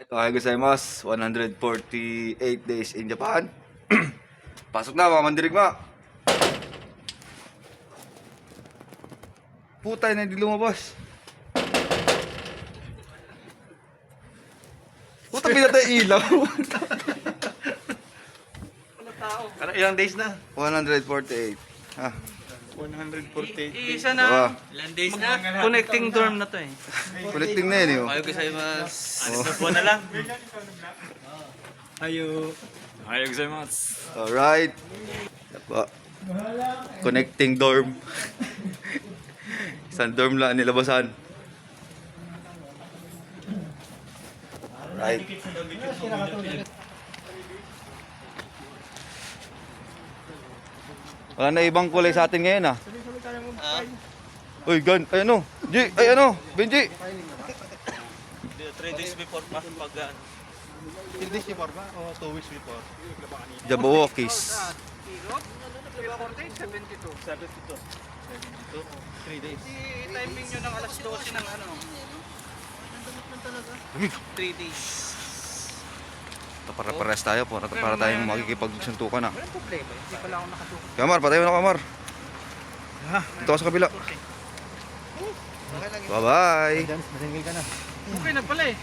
Okay, gozaimasu. 148 days in Japan. Pasok na mga mandirigma. Putay na hindi lumabas. Puta pinatay ilaw. Ano, ilang days na? 148. Ha. 148 days. Isa na. Ilang days na? Connecting dorm na to eh. Connecting na yun eh. Ayaw gozaimasu. Alis na buwan na lang. Ayo. Ayo gozaimasu. Alright. Diba? Connecting dorm. Isang dorm lang nilabasan. Alright. Wala na ibang kulay sa atin ngayon ah. Uy, gan, ay ano? G, ay ano? Benji. 3 days before pa pag 3 days before ba? O 2 weeks before? Jabawokis. 72. 3 days. I-timing nyo ng alas 12 ng ano. 3 days. Para-pares tayo po. Para tayong makikipagsuntukan na. Walang problema. Hindi pala ako nakasukat. Kamar, patay mo na Kamar. Dito ka sa kabila. Bye-bye. Nasingil ka na. Okay na pala eh.